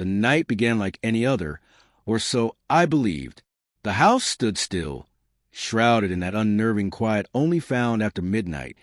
The night began like any other, or so I believed. The house stood still, shrouded in that unnerving quiet only found after midnight,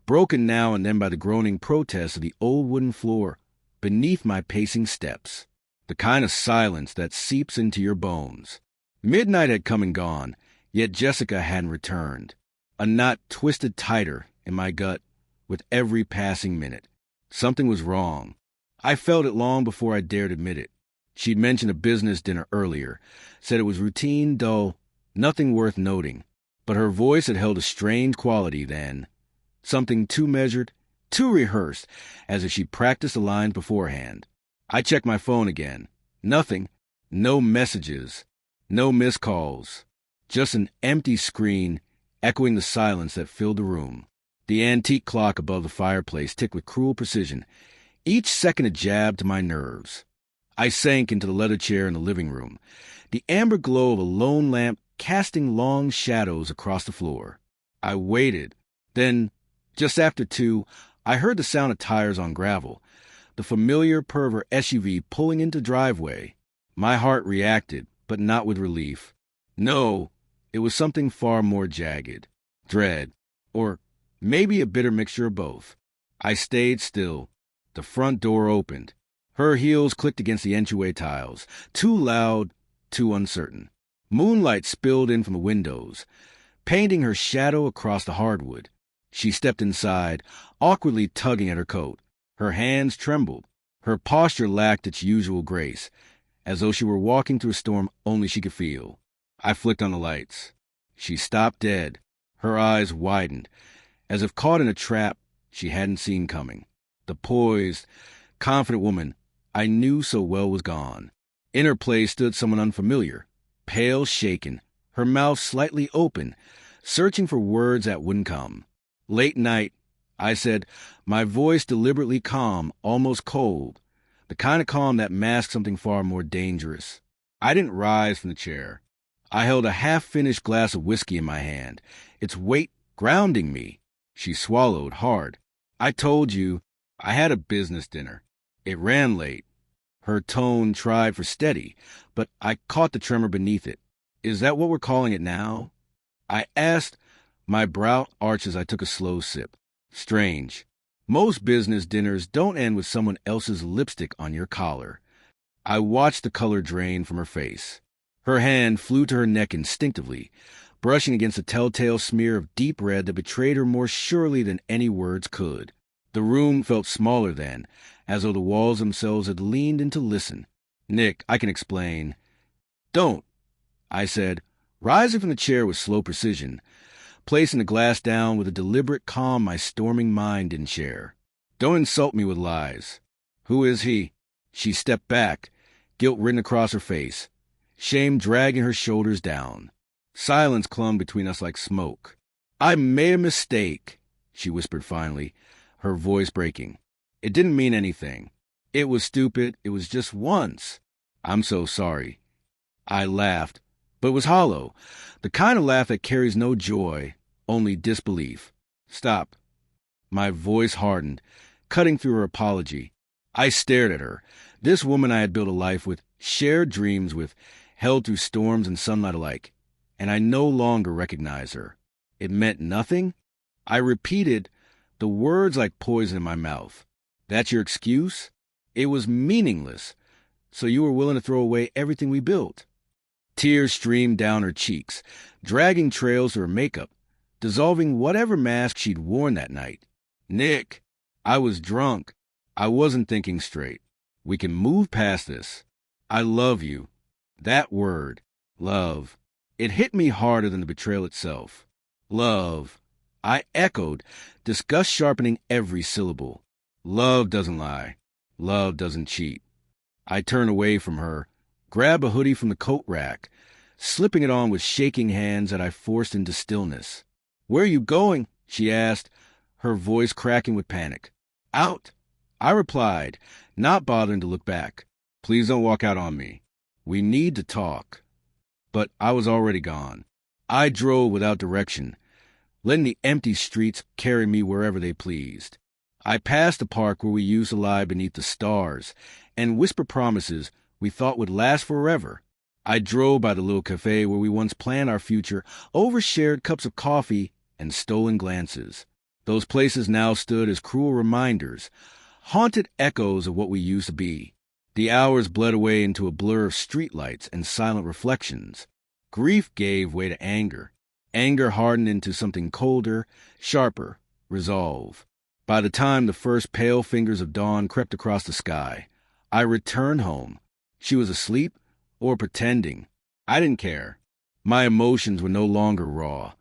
broken now and then by the groaning protests of the old wooden floor beneath my pacing steps, the kind of silence that seeps into your bones. Midnight had come and gone, yet Jessica hadn't returned. A knot twisted tighter in my gut with every passing minute. Something was wrong. I felt it long before I dared admit it. She'd mentioned a business dinner earlier, said it was routine, dull, nothing worth noting. But her voice had held a strange quality then. Something too measured, too rehearsed, as if she practiced the lines beforehand. I checked my phone again. Nothing. No messages. No missed calls. Just an empty screen echoing the silence that filled the room. The antique clock above the fireplace ticked with cruel precision. Each second a jab to my nerves. I sank into the leather chair in the living room, the amber glow of a lone lamp casting long shadows across the floor. I waited. Then, just after 2, I heard the sound of tires on gravel, the familiar purr of her SUV pulling into driveway. My heart reacted, but not with relief. No, it was something far more jagged. Dread, or maybe a bitter mixture of both. I stayed still. The front door opened. Her heels clicked against the entryway tiles, too loud, too uncertain. Moonlight spilled in from the windows, painting her shadow across the hardwood. She stepped inside, awkwardly tugging at her coat. Her hands trembled. Her posture lacked its usual grace, as though she were walking through a storm only she could feel. I flicked on the lights. She stopped dead. Her eyes widened, as if caught in a trap she hadn't seen coming. The poised, confident woman I knew so well was gone. In her place stood someone unfamiliar, pale, shaken, her mouth slightly open, searching for words that wouldn't come. Late night, I said, my voice deliberately calm, almost cold, the kind of calm that masked something far more dangerous. I didn't rise from the chair. I held a half-finished glass of whiskey in my hand, its weight grounding me. She swallowed hard. I told you, I had a business dinner. It ran late. Her tone tried for steady, but I caught the tremor beneath it. Is that what we're calling it now? I asked, my brow arched as I took a slow sip. Strange. Most business dinners don't end with someone else's lipstick on your collar. I watched the color drain from her face. Her hand flew to her neck instinctively, brushing against a telltale smear of deep red that betrayed her more surely than any words could. The room felt smaller then, as though the walls themselves had leaned in to listen. Nick, I can explain. Don't, I said, rising from the chair with slow precision, placing the glass down with a deliberate calm my storming mind didn't share. Don't insult me with lies. Who is he? She stepped back, guilt written across her face, shame dragging her shoulders down. Silence clung between us like smoke. I made a mistake, she whispered finally, her voice breaking. It didn't mean anything. It was stupid. It was just once. I'm so sorry. I laughed, but it was hollow, the kind of laugh that carries no joy, only disbelief. Stop. My voice hardened, cutting through her apology. I stared at her, this woman I had built a life with, shared dreams with, held through storms and sunlight alike, and I no longer recognized her. It meant nothing? I repeated, the words like poison in my mouth. That's your excuse? It was meaningless. So you were willing to throw away everything we built? Tears streamed down her cheeks, dragging trails through her makeup, dissolving whatever mask she'd worn that night. Nick, I was drunk. I wasn't thinking straight. We can move past this. I love you. That word, love, it hit me harder than the betrayal itself. Love. I echoed, disgust sharpening every syllable. Love doesn't lie. Love doesn't cheat. I turned away from her, grabbed a hoodie from the coat rack, slipping it on with shaking hands that I forced into stillness. Where are you going? She asked, her voice cracking with panic. Out, I replied, not bothering to look back. Please don't walk out on me. We need to talk. But I was already gone. I drove without direction, letting the empty streets carry me wherever they pleased. I passed the park where we used to lie beneath the stars and whisper promises we thought would last forever. I drove by the little cafe where we once planned our future, over shared cups of coffee and stolen glances. Those places now stood as cruel reminders, haunted echoes of what we used to be. The hours bled away into a blur of streetlights and silent reflections. Grief gave way to anger. Anger hardened into something colder, sharper, resolve. By the time the first pale fingers of dawn crept across the sky, I returned home. She was asleep or pretending. I didn't care. My emotions were no longer raw.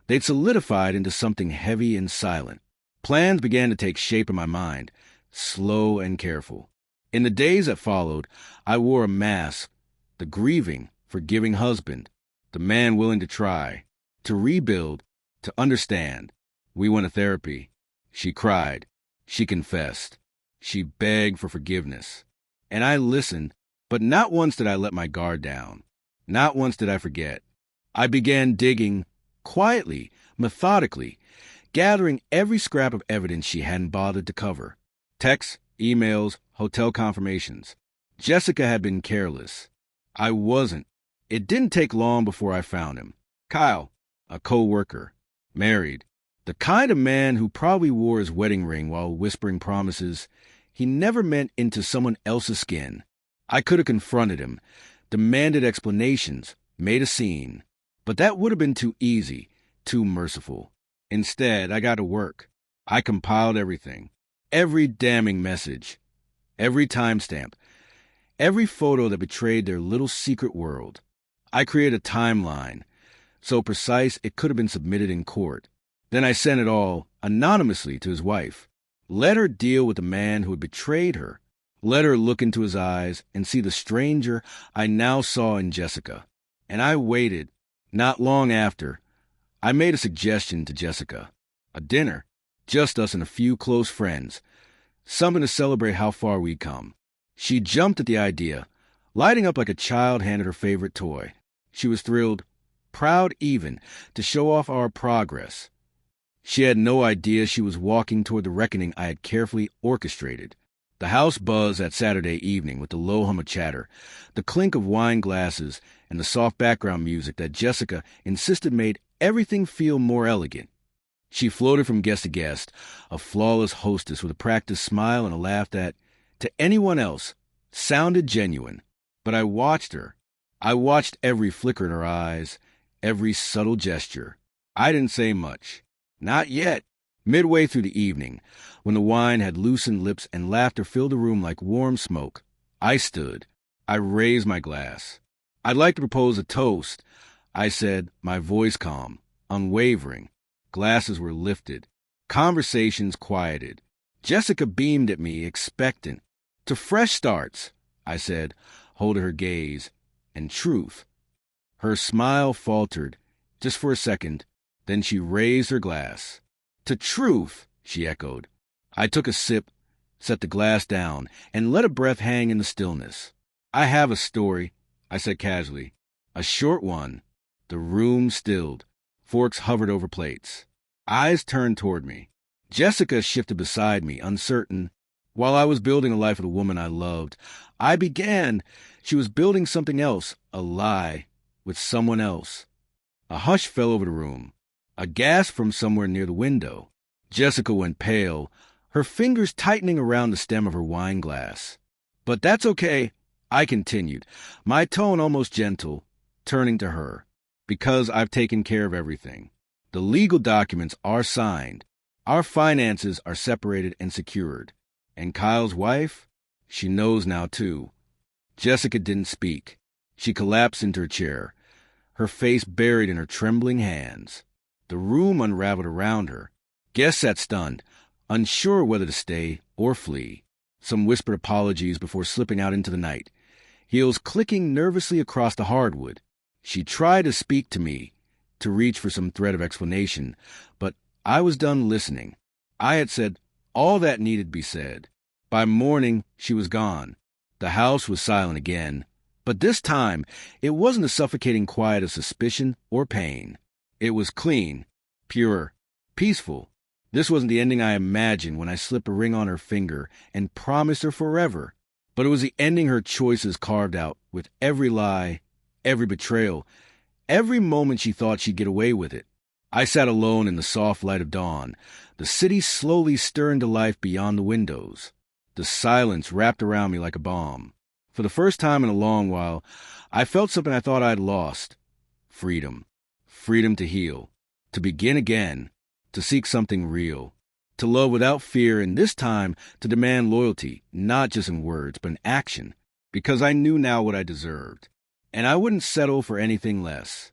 They'd solidified into something heavy and silent. Plans began to take shape in my mind, slow and careful. In the days that followed, I wore a mask, the grieving, forgiving husband, the man willing to try, to rebuild, to understand. We went to therapy. She cried. She confessed. She begged for forgiveness. And I listened, but not once did I let my guard down. Not once did I forget. I began digging, quietly, methodically, gathering every scrap of evidence she hadn't bothered to cover. Texts, emails, hotel confirmations. Jessica had been careless. I wasn't. It didn't take long before I found him. Kyle, a co-worker, married. The kind of man who probably wore his wedding ring while whispering promises he never meant into someone else's skin. I could have confronted him, demanded explanations, made a scene. But that would have been too easy, too merciful. Instead, I got to work. I compiled everything. Every damning message. Every timestamp. Every photo that betrayed their little secret world. I created a timeline, so precise it could have been submitted in court. Then I sent it all, anonymously, to his wife. Let her deal with the man who had betrayed her. Let her look into his eyes and see the stranger I now saw in Jessica. And I waited. Not long after, I made a suggestion to Jessica. A dinner, just us and a few close friends. Something to celebrate how far we'd come. She jumped at the idea, lighting up like a child handed her favorite toy. She was thrilled, proud even, to show off our progress. She had no idea she was walking toward the reckoning I had carefully orchestrated. The house buzzed that Saturday evening with the low hum of chatter, the clink of wine glasses, and the soft background music that Jessica insisted made everything feel more elegant. She floated from guest to guest, a flawless hostess with a practiced smile and a laugh that, to anyone else, sounded genuine. But I watched her. I watched every flicker in her eyes, every subtle gesture. I didn't say much. Not yet. Midway through the evening, when the wine had loosened lips and laughter filled the room like warm smoke, I stood. I raised my glass. I'd like to propose a toast, I said, my voice calm, unwavering. Glasses were lifted. Conversations quieted. Jessica beamed at me, expectant. To fresh starts, I said, holding her gaze, and truth. Her smile faltered, just for a second, then she raised her glass. To truth, she echoed. I took a sip, set the glass down, and let a breath hang in the stillness. I have a story, I said casually. A short one. The room stilled. Forks hovered over plates. Eyes turned toward me. Jessica shifted beside me, uncertain. While I was building a life of the woman I loved, I began. She was building something else, a lie, with someone else. A hush fell over the room. A gasp from somewhere near the window. Jessica went pale, her fingers tightening around the stem of her wine glass. But that's okay, I continued, my tone almost gentle, turning to her. Because I've taken care of everything. The legal documents are signed. Our finances are separated and secured. And Kyle's wife? She knows now, too. Jessica didn't speak. She collapsed into her chair, her face buried in her trembling hands. The room unraveled around her. Guests sat stunned, unsure whether to stay or flee. Some whispered apologies before slipping out into the night, heels clicking nervously across the hardwood. She tried to speak to me, to reach for some thread of explanation, but I was done listening. I had said all that needed to be said. By morning, she was gone. The house was silent again, but this time it wasn't the suffocating quiet of suspicion or pain. It was clean, pure, peaceful. This wasn't the ending I imagined when I slipped a ring on her finger and promised her forever. But it was the ending her choices carved out, with every lie, every betrayal, every moment she thought she'd get away with it. I sat alone in the soft light of dawn, the city slowly stirring to life beyond the windows. The silence wrapped around me like a bomb. For the first time in a long while, I felt something I thought I'd lost. Freedom. Freedom to heal. To begin again. To seek something real. To love without fear, and this time to demand loyalty, not just in words, but in action. Because I knew now what I deserved. And I wouldn't settle for anything less.